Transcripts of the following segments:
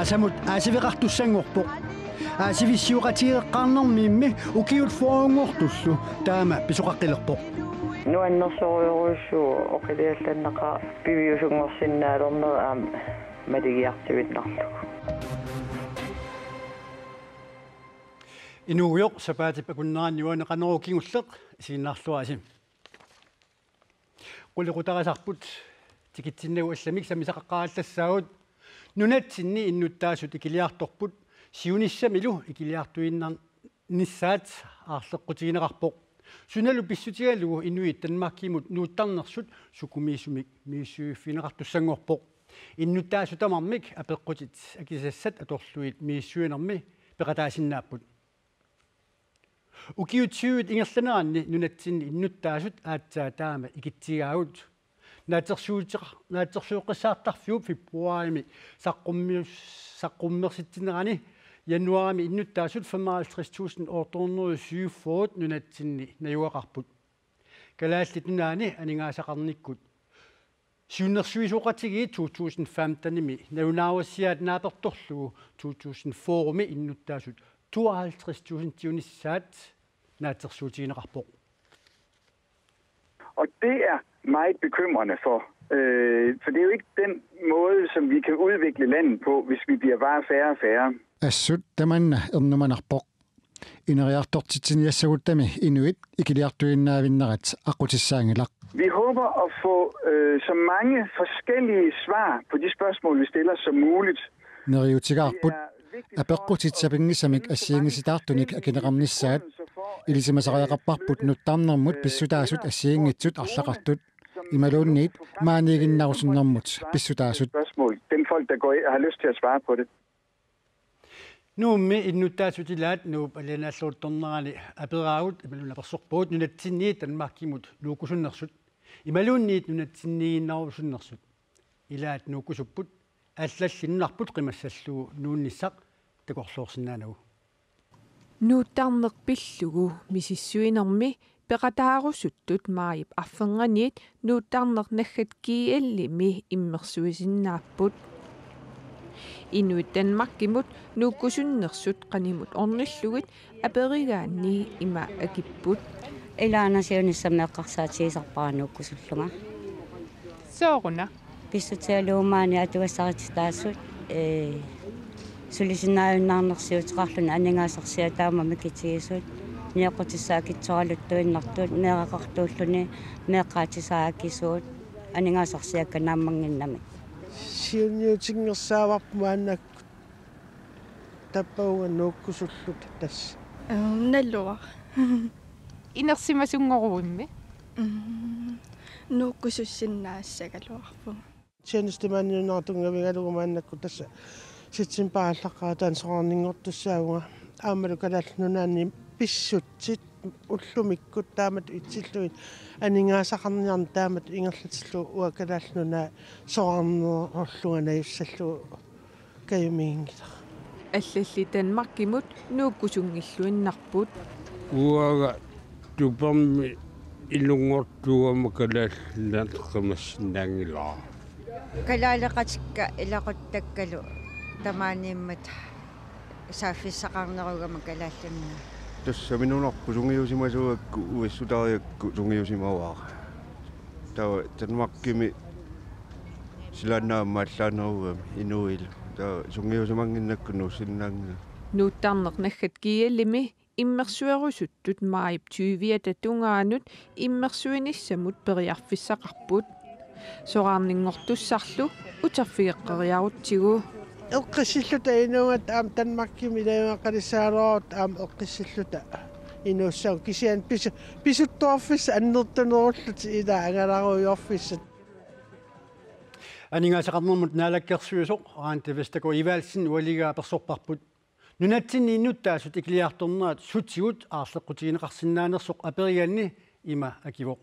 Asamut asiviqartussangorpoq asivissiuqatigeqqarnermiimmi ukiut foongortullu taama pisuqaqqilerpoq nuannersoruuruussuu oqiliallannaqa piviusungorsinnaalorner maligiartivitnarlugu inuuyoq sapaatippakunneraniuana qanerukingulleq isiinnaarlua asim quliqutaqasarput tikitsinnagu allamik samisaqaqqaallassagut nunatsinni innuttaasut ikiliartorput siunissamilu ikiliartuinnar nissaat aarleqqutigineqarpoq sunalu pissutigalugu inuit tanmarkimut nuuttarnersut sukumiissumik miissuiffineqartussangorpoq innuttaasutamarmik apeqqutit akisassat atorluit miissuinermi peqataasinnaaput ukiutsiuit ingerlaneranni nunatsinni innuttaasut aatsaa taama ikitsigaawut naatsersuuqqissaartarfiup februarimi saqqummersittinerani januarimi innuttaasut 55.000 ordornerussyuuffuut nunatsinni najuaqarput kalaallit nunaani aningaasaqarnikkut siunnersuisuuqatigii 2015-nimi naunaawassiaat naapertorlugu 2004-mi innuttaasut 52.000 tionissaat naatsersuutigineqarpoq. Og det er meget bekymrende for det er jo ikke den måde, som vi kan udvikle landet på, hvis vi bliver bare færre og færre. Assut tamanna ernumanarpoq ineriartortitsiniassaguttami inuit ikiliartuinnaavinnerat aqutissaangilaq. Vi håber at få så mange forskellige svar på de spørgsmål, vi stiller som muligt. Neriutigaarput apeqqutitsapingisamik assiingisitaartunik akineqarnissaat ilisimasariaqarparput nuttarnermut pissutaasut assiingitsut arlaqartut imaluunniit maaniiginnarusunnermut pissutaasut dem folk der går har lyst til at svare på det. Nuummi innuttaasutilaat nuup alianaalluuttornerani aperaavut imaluunapersorpuut nunatsinniit tanmarkimut nuukusunnersut imaluunniit nunatsinniginnarusunnersut ilaat nuukusupput аллаллиннарпут қимассаллуу нуунниссақ такорлуорсинаанагу нуутарнерпиллугу мисиссуинерми пеқатаарусуттут маип арфенграниит нуутарнернаггат киаллими иммерсуисиннааппут инуит танмаркимут нууккусуннерсут қанимут орниллугит аперигаанни има акиппут илаанасиунissамеэққарсаатигисарпаранууккусуллунга сооруна писсутиалуумаани атуассарититаассут сулисиннааюннаарнерсиутеқарлуна анингаасарсиатаама микитигисут ниаққутиссаакитсоралуттуиннартут неэқақартууллуни меэққаатисаакисуут анингаасарсиакканааммангиннами сиуниутингерсааварпумааннакку таппауга нууккусуллут тасс наллуа инерсимасунгоруимми нууккусуссиннаассагалуарпу тенестиманиунартунгавигалугумааннакку тасса ситсимпааллаққаа таансоорнингортуссаагуга аамалу калааллунаани писсутсит уллумиккут таамат итсиллуит анингаасақарниарни таамат ингерлатиллу уакалааллунаа соорнеорлугана юссаллу каюмиингила аллалли танмаркимут нууккусунгиллуиннарпут уага тупамми илунгортуама калааллаатеққамассинаангилаа калаалеқатикка илақуттаккалу тамаанииммат сааффиссақарнеругама калааллунна тассаминунарпу сунгиусимасуакку уиссутариакку сунгиусимаваа таа танмаркими силаанаамааллаанеругами инуил таа сунгиусимангиннакку нуссиннаангила нуутарнернаггат киаллими иммерсуерусуттут маип 20 татунгаанут иммерсуинissамут периарфиссақарпут сораарнингортуссарлу утерфигеққериарутсигу эққиссиллута инугат аам танмаркими лаимаққалиссаалуарут аам эққиссиллута инуссаа кисиан писуттуарфис аннертунеруллут ила ангаларуйорфиссат анингаасақарнермут наалаккерсуисоқ аантавистако иваалсин уалигаа персорпарпут нунатсинни иннуттаасут иклиарторнерат сутсигут аарлеққутигинеқарсинаанерсоқ апериганни има акивоқ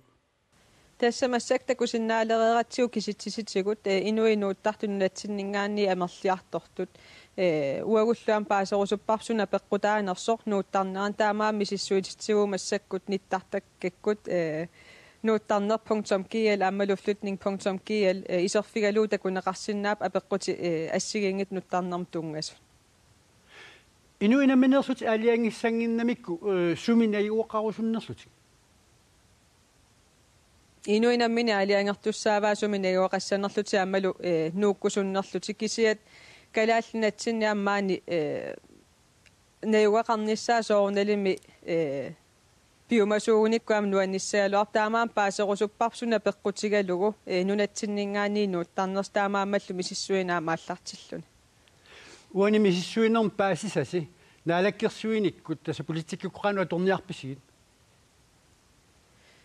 тассамассактакусиннаалерератсиу киситсиситсигут инуинууттартуннатсиннингаанни амерлиартортут уагуллуам паасерусуппарсуна пеққутаанерсоқ нууттарнеран таамаамми сиссуититсигуу массаккут ниттартаккаккут nuuttarner.gl ammaluflutning.gl iserfigaluuta kuneqarsinnaap apeqquti assigiingit nuuttarnerm tungasut inu inaminersut aliangissanginnamikku suminai uoqarusunnersut inu inammini aliangertussaavaa suminai uoqassanerluti ammalu nuukkusunnerluti kisiat kalaallinatsinni ammaani neuaqarnissaa soornalimi piumasuunikkuam nuannissaaluar taamaan paaserusupparsuna peqqutigalugu nunatsinningaani nuuttarnerstaamaammallu misissuinaa maallartilluni uani misissuinerm paasisasi naalakkersuinikkut tasa politikkuqanu atorniarpisigit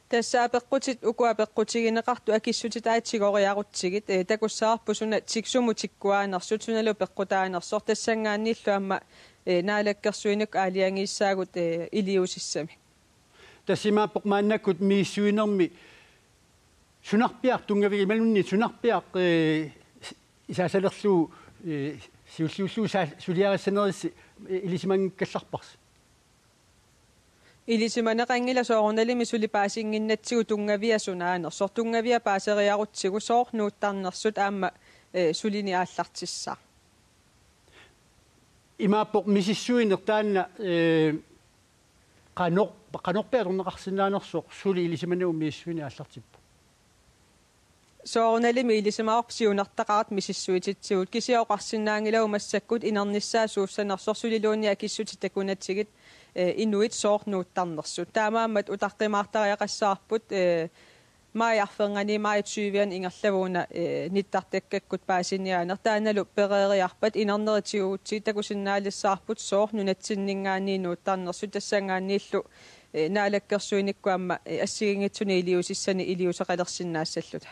tässä peqqutit ukua peqqutigineqartu akissutit aatsigoriarutsigit takussaarpusuna tiksumutikkuaanersut sunalu peqqutaanersor tassangaannillu amma naalakkersuinik aaliangiissaagut iliusissami tassimaappoq maannakut miissuinermi sunarpiaq tungavigi malunni sunarpiaq isaasalerluu siulluulluu suliarissanerissi ilisimangkallarpars ilisimaneqangila soornalimi sulipaasinginnatsigu tungaviasunaanersor tungavia paaseriarutsigu soornuuttarnersut aamma sulini aallartissaa imaappoq misissuiner taanna qanorpeatorneqarsinnaanersoq suli ilisimanu miissuini aallartippu soornalimi ilisimaorpsiunartaqarat misissuititsigut kisioqarsinnaangilaumassakkut inernissaa suussanersor suliluuni akissuti takunatsigit inuit soornuuttarnersut taamaammat utaqqimaartariaqassaarput maajarfengani maayutsuivian ingerlavuuna nittartakkakkut paasiniaaner taanalu pereeriarpat inerneritiguutsi takusinnaalissaarput soornunatsinningaani nuuttarnersut tassangaanniillu naalakkersuinikkuamma assigingitsuni iliusissani iliuseqalersinnaassаллута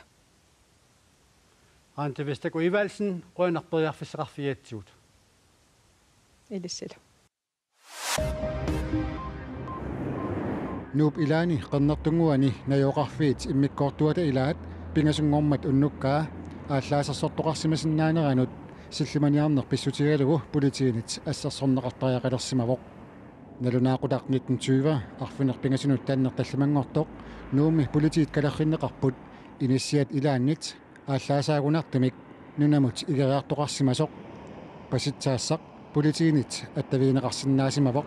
Ante Vestago Ivalsen qønarperiarfisseqarfiatsigut ilissala Nuup ilaani qernertunguani najoqarfiit immikkoortuata ilaat pingasungormat unnukkaa ааllаасерсортоқарсимасиннааneranut силлиманиарнер писсутигалугу политиинит ассерсорнеқартариақалерсимавоқ налунаақутаақ 1920 арфинерпингасинут тааннер таллимангортоқ нууми политиит калерриннеқарпут иниссиат илааннит ааллаасаагунартимик нунамут игериартоқарсимасоқ паситсаассақ политиинит аттавиинеқарсинаасимавоқ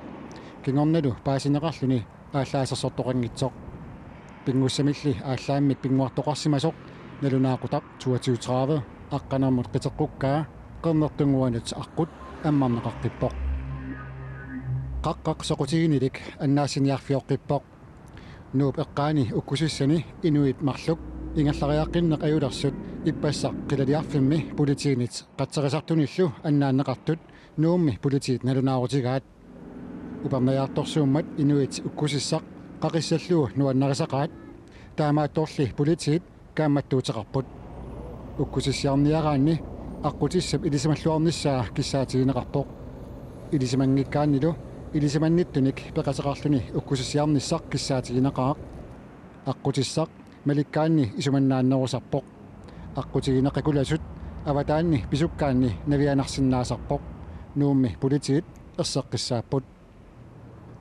кингорналу паасинеқарлуни ааллаасерсортоқангитсоқ пингуссамилли ааллааммик пингуартоқарсимасоқ налунаақутақ 2230 аққанермут қитеққуккаа қернертунгуанут аққут аммарнеқарпиппоқ қаққақ соқутигинилик аннаасиниарфиоққиппоқ нууп эққаани уккусиссани инуит марлук ингерлариаққиннеқ аюлерсут иппассақ қилалиарфимми политиинит қатсерисартуниллу аннааннеқартут нуумми политиит налунаарутигаат упарнаярторсууммат инуит уккусиссақ қақиссаллуу нуаннерисақаат таамаатторли политиит каамматтуутеқарпут уккусиссиарниараанни аққутиссап илисималлуарниссаа киссаатигинеқарпоқ илисимангиккааннилу илисиманниттуник пеқасеқарлуни уккусиссиарниссақ киссаатигинеқаақ аққутиссақ маликкаанни исуманнааннерусарпоқ аққутигинеқакуласут аватаанни писуккаанни навианарсиннаасарпоқ нуумми политиит ерсеққиссааппут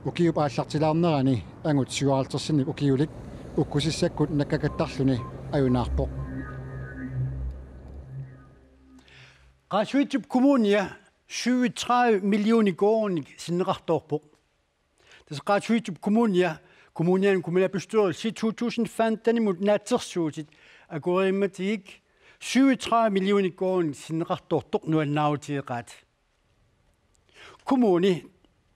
укиуп ааллартилаарнерани ангут сюаалтерсинник укиулик уккусиссаккут наккакаттарлуни аюнаарпоқ Qaasuitsup kommunia 37 millioner gården sinneqartorpoq tas qaasuitsup kommunian kommunalbestyrelse 2015 imod naatsersuutit akurimmatik 37 millioner gården sinneqartortoq nuannautiiqaat kommuni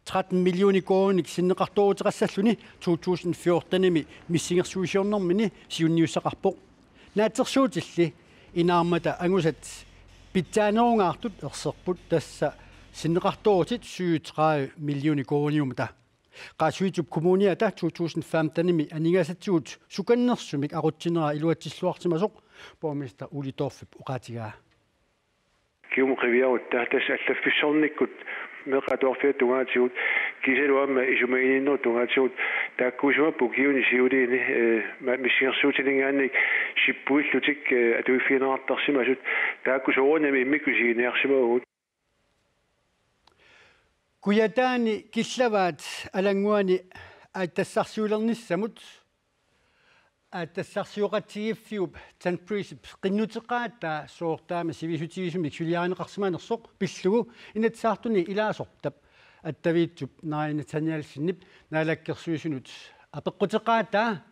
13 millioner gården sinneqartoruteqassalluni 2014 imi missingersuisiornermini siunniussaqarpoq naatsersuutilli inaarmata angusat Pitsaanoongaartut erserput tassa sinneqartorutit 37 millioner krooniumta qaasuitsup kommuniata 2015 imi anigasatsigut sukannersumik arutsinera iluatsilluartimasoq borgmester Uli Torfip uqaatigaa kiumqiviarut tahtas allaffissornikkut meqatorfiat tungaatigut kisaluamma isumainiinner tungaatigut taakkuusumappu kiuni siuliini missingersuutilingaannik sippuillutik atuifiinerartarsimasut taakkusoornami immikkusiginearsimagut kuyataani killavaat alanguani aattassarsuulernissamut тассарсиоқатсигиффиуп St. Princip qinnuteqaata soortaama sivisutivisumik suliaaneqarsimaanersoq pillугу инатсаартуни илаасортап аттавиитсуп наинатаниалсиннип наалаккерсуисунут апеққутеқаата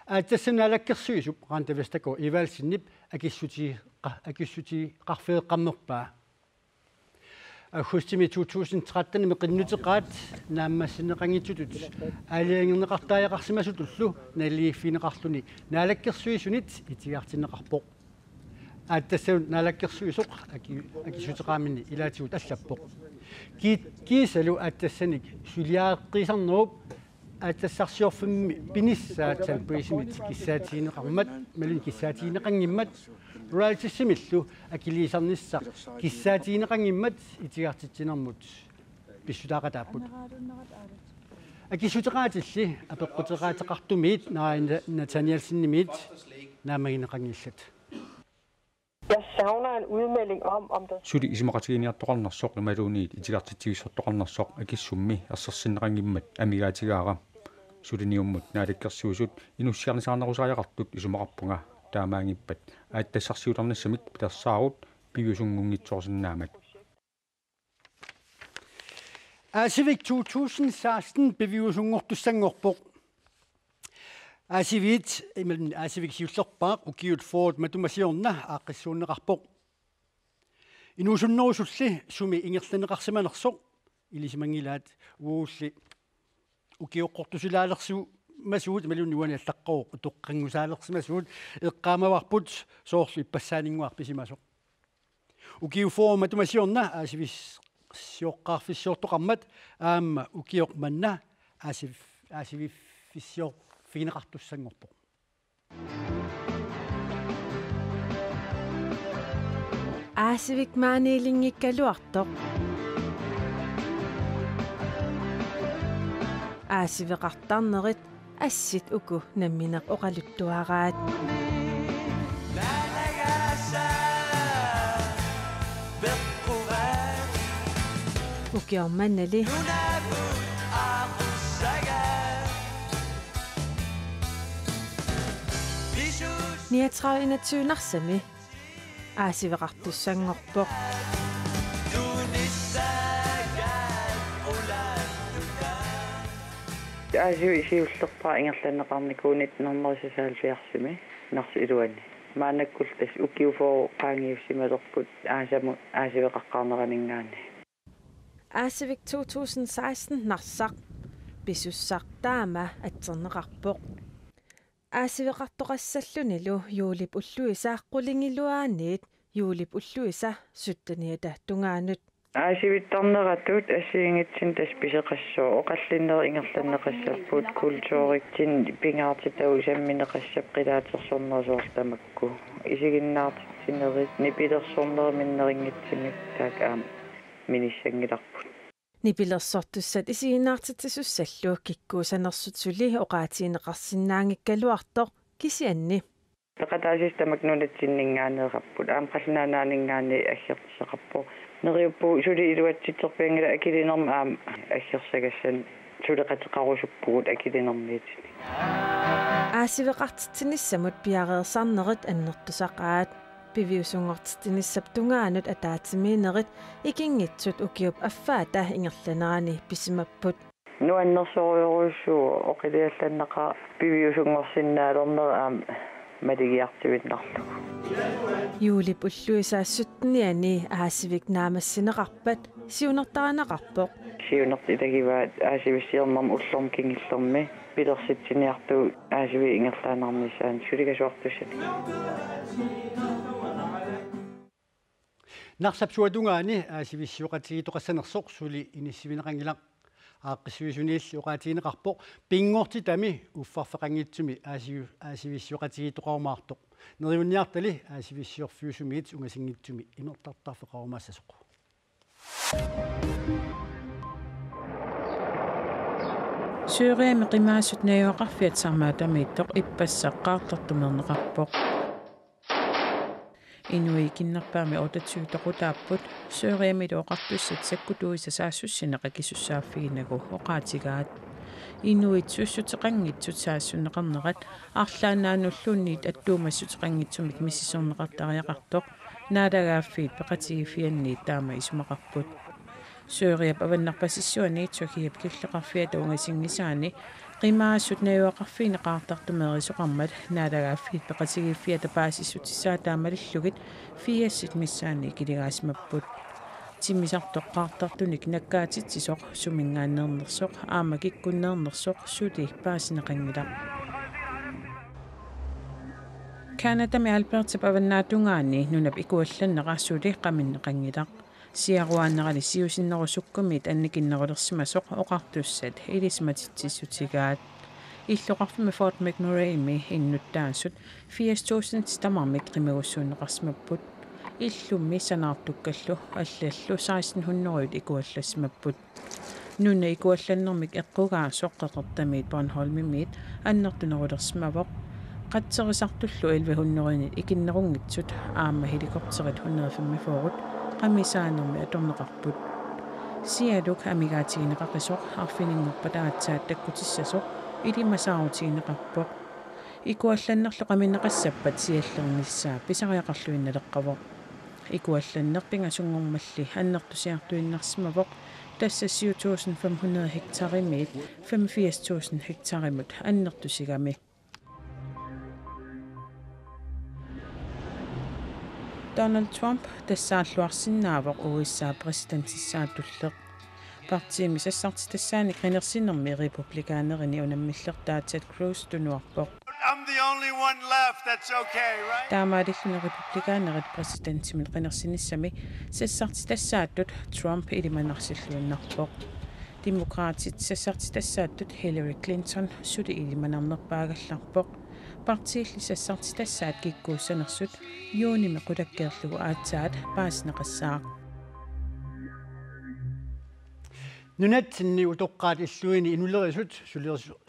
аатсассам наалаккерсуисуп qaantavestaко иваалсиннип акиссути қарфеэққарнерпаа аггустими 2013 меқиннутеқаат нааммассинеқангитсутут аалиангернеқартааяқарсимасутуллу налииффинеқарлуни наалаккерсуисунит итигаартинеқарпоқ ааттассаун наалаккерсуисоқ акисутеқаамини илаатигут аллаппоқ киисалу ааттассаник сулиааққисарнеруп ааттассарсиорфимми пиниссаатсал присимит киссаатиинеқармат малун киссаатиинеқангиммат руалтиссимиллу акилисарниссақ киссаатиинеқангиммат итигаартитсинермут писсутаақатааппут акисутеқаатилли апеққутеқаатеқартумиит наина натаниалсиннимиит наамагинеқангиллат Jeg savner en udmelding om der Sudi ismaqatigiiniartoqarnersoq imaluuniit itigartitigissortoqarnersoq akissummi assarsinneqangimmat amigaatigaara sudiniummut naalakkersuusut inussiarnisaarnerusariaqartut isumaqarpunga taamaangippat aattassarsiutarnassamik pitarsaagut piviusungungitsoorsinnaamat Asivik 2016 beviusungortussangorpoq Asivit imellem Asivik siullerpaaq ukiut foot matumasiorna aaqqissuunneqarpoq inusunnerusulli sumi ingerlaneqarsimanersoq ilisimangilaat uulli ukiuqqortusilaalersu masuut malun nuani allaqqoq utoqqangusaalersmasuut eqqaamavarput soorlu ippassaaninguarpisimasoq ukiu foot matumasiorna Asivis sioqqaarfissiortoqarmat aamma ukioq manna asivifissio fiineqartussangorpoq Asivik maaniilingikkaluartoq Asiveqartarnerit assit uku nammineq oqaluttuaraat ukiormannali niatrainatsuunarsami aasiveqartussangorpoq Asiviullerpaa ingerlaneqarnikuunit nernerisasaalfiarsimi narsi iluani maanakkultas ukiufoo qaangiussimalerput aasamut aasiveqaqqaarneraningaani Asivik 2016 narsaq pisussartaama atserneqarpoq Aasiveqartoqassallunilu juulip ulluisaaqqulingilluaaniit juulip ulluisa suttaniata tungaanut Aasivittarneratut asiingitsin taspiseqassoo oqallinner ingerlanneqassappuut kultuuriktin pingaartitau sammineqassap qilaatersornersoortamakku isiginnaartitsinnerit nipilersorneriminneringitsimik taak aam minissangilarput Nipilersortussat isiginnaartitsussallu kikkuusanersut-suli oqaatiineqarsinnaangikkaluartoq kisianni Taqataasistamak nunatsinninngaaneeqarput aam qallunaanaaningaani aggertiseqarpo neriuppu suli iluatsitserpiangila akilinerma aam aggersagassan suleqateqarusuppugut akilinermiitini Aasiveqartitsinnissamut piareersarnerit annertusaqaat piviusungortitinissap tungaanut ataatimiinerit ikingitsut ukiup affaata ingerlanerani pisimapput nuannersoriuruussuu oqiliallanneqa piviusungorsinnaalernera aam maligiartivitnarlu Juulip ulluisaassutniani aasivik naamassineqarpat siunertaranaqarpoq siunertitagivaat aasivissiernarma ullorm kingillermi pilersitsiniartu aasivi ingerlaanernisaan sulikasuartussat Narsapsuatungaani aasivissuoqatigiitoqassanersoq suli inissivineqangilaq aaqqissuisuniilli oqaatiineqarpoq pinngortitami uffarfeqangitsumi aasivissuoqatigiitoqarumaartoq neriunniartali aasivissiorfiusumiit ungasingitsumi inertartarfeqarumaassasoq Syyriami qimaasut nayoqarfiat sarmaatamiittoq ippassaqaartartumerneqarpoq Inuikinnerpaami otatsuutaqutaapput Syyriami luoqartussat sakkutuisa saassussineqa kisussaaffiinagu oqaatigaat inuitsuussutiqanngitsut saassунеқарнерат арлаанаануллуунниит аттуумассутеқангитсумик миссисорнеқартариақарторқ наалагааффиит пеқатигиффианниит таама исумақарпут сөөриап аваннарпассиссуани тсокиап киллеқарфиата унгасингисаани qimaassut nayuaqarfiineqaartartumeerisoqarmat naalaagaaffiit peqatigiffiata paasissutissаа taamalillugit fiassit missaani kiligaasimapput timmisartoqqaartartunik nakkaatitsisoq sumingaanneernersoq aamakikkunneernersoq suti paasineqangilaq Canada-mi Alberta pavannaatugaani nunap ikuallanneqarsuuli qaminneqangilaq siaruaannerali siusinnerusukkumit annikinnerulersimasoq oqartussat ilismatitsissutigaat иллоqarfimi Fort McMurray-mi innuttaassut 8000 tamarmik qimagussuunneqarsimapput illummi sanaartukkallu аллаллу 1600 ikuallassimapput nunna ikuallannermik eqqugaa soqqeqertamiit Bornholmimiit annertunerulersimavoq qatserisartullu 1100 ikinnerungitsut aama helikopterit 145 qamisaanermi atorneqarput sialuk amigaatigineqaqisoq arfininngorpataatsaat takkutissasuq ilimasaautigineqarpoq ikuallannerlu qaminneqassappat siallernissaa pisariaqarluinnaleqqavoq ikuallannerpingasungormalli annertusiartuinnersimavoq tassa 7500 hektarimiit 85000 hektarimut annertusigami Donald Trump тассааллуарсиннаавоқ USA пресидентиссаатуллеқ партиими сассартитассаани гинерсинерми републикаанерини унаммиллертаатсат Cruz тунуарпоқ I'm the only one left. That's okay, right? таамаалиллуна републикаанерит пресидентимил гинерсиниссами сассартитассааттут Trump илиманарсиллуиннарпоқ демократит сассартитассааттут Hillary Clinton сули илиманарнерпаагалларпоқ партиилли сассартитассаат киккууссанерсут юуними qulakkeerlugu aatsaat paasneqassaaq нунатсинни утоққаат иллуини инулерисут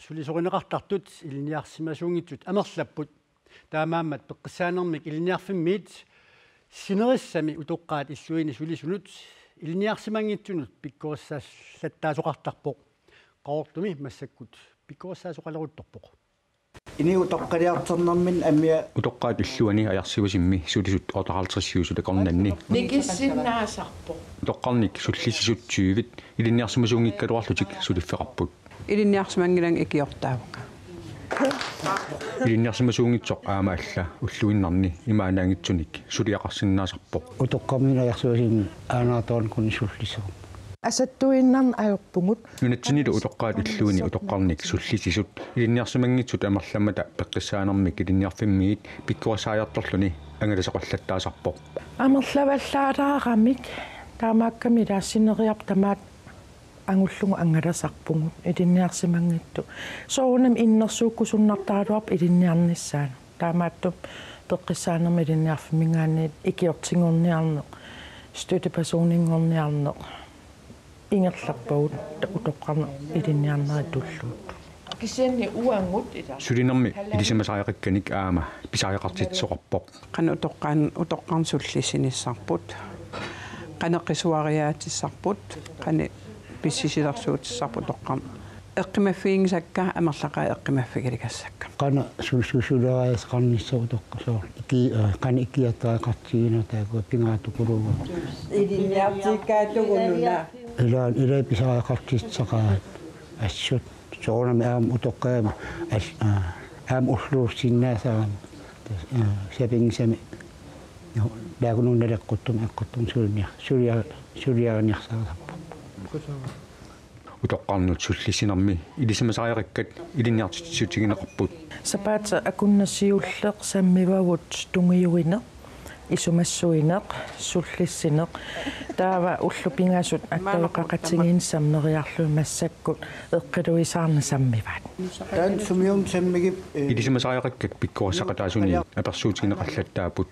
сулисориneqartartut илниарсимасуунгитсут амерлаппут таамааммат пеққиссаанермик илниарфиммиит синериссами утоққаат иллуини сулисунут илниарсимангитсунут пиккооссааллаттаасоқартарпоқ qaortumi массаккут пиккооссаасоқалерутторпоқ ini utoqqariartornermin ammia утоққаат иллуани аярсивасимми сулисут отоқартриссиусута корнанни никиссиннаасарпо утоққарник суллисисут 20 илинниарсимасуунгиккалуарлутик сулиффеқарпут илинниарсимангилан икиортаавака илинниарсимасуунгитсоқ аама алла уллуиннарни имаанаангитсуник сулиақарсиннаасарпоқ утоққармина аярсуасин аанаатоон кунисуллисоо асаттуиннарн аёрпугут нунатсинилу утоққаат иллуини утоққарник суллисисут илинниарсимангитсут амерламмата пеққиссаанермик илинниарфиммиит пиккуасааярторлуни ангаласақаллаттаасарпоқ амерлаваллаараарамик таамаакками лаассинериар тамаат ангуллугу ангаласарпугут илинниарсимангитту соорунам иннерсууккусуннартаалуарп илинниарниссаан таамаатту пеққиссаанерми илинниарфимингаанниит икиортингорниарнеқ стøttepersoninngorniarneq ингерларпагут утоққарна илинниарнеритуллуут кисианни уангут ила сулинерми илисимасаариқакканик аама писариақартитсоқарпоқ қана утоққарн суллисиниссарпут қанеққисуариаатиссарпут қани писсисилерсуутиссарпут тоққарн эққимаффиингисакка амерлақаа эққимаффигиликассакка qana sususulerisqarnissorutoqqasoo iki qani ikiattaaqartigina taaku pingaatuqulugu илинниартиккаатугунуна ila pisariaqartitsaqaat assut soornami aam utoqqaama aam ulluussinnaasaram siapingisami laagununnaleqquttum eqquttum suliarniarsaarappu утоққарнут суллисинерми илисимасаариқкат илинниартитсутигинеқарпут сапаата акуннасиуллеқ саммивагут тунгиуинеқ исумассуинеқ суллиссинеқ таава уллупингаасут аттавеқақатсигиинсамнериарлу массаккут эққилуисаарна саммиваат таан сумиум саммигип илисимасаариқкат пиккуассақатаасуни аперсуутигинеқарлаттаапут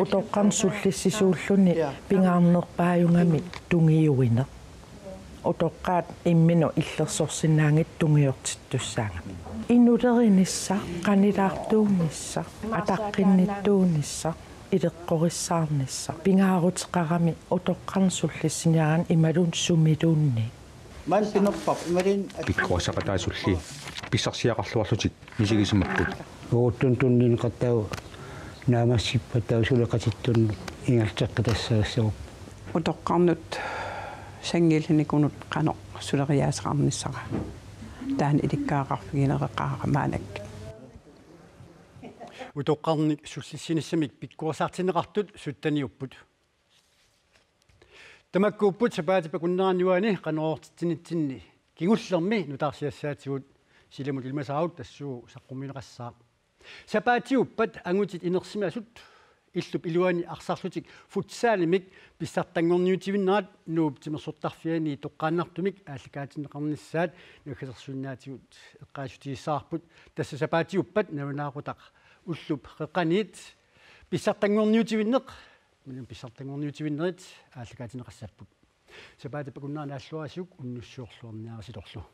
утоққарн суллиссисууллуни пингаарнерпааюнгами тунгиуинеқ утоққаат иммину иллерсорсинаангит тунгиортиттуссаanga иннулеринисса канилаартуунисса атаққинниттуунисса илеққориссаарнисса пингаарутеқарами утоққарн суллиссиниаран ималун сумилуунни man pinorpap imarin pikkuasaqataassulli pissarsiaqarluarlutik misigisimapput уутун qatau naamassippa suleqatittun ingarteqqitassaassoo utoqqarnut sangilnikunut qanoq suleriaasaqarnissara taan ilikkaaqarfiginereqqaaramaanak утоққарник суллиссинissамик пиккуасаартинеқартут суттаниуппут тамаккууппут сапаатипа куннераниуани канероортитсинитсинни кигуллерми нутаарсиассаатигут силамут илмасаавут тассуу саққумминеқассаа сапаатиуппат ангутит инерсимасут иллуп илуани арсарлутик футсаалимик писсартангорниутивиннерат нууп тимерсортарфиани тоққааннартумик аалликаатиннеқарниссаат нухисерсуиннаатигут эққаасутигиссаарпут тасса сапаатиуппат навинаақутақ уллуп қеққаниит писсартангорниутивиннеқ минун писсартангорниутивиннерит аалликаатинеқассаппут сапаатипа куннаанааллуасиук уннуссуорлуарниарасилорлу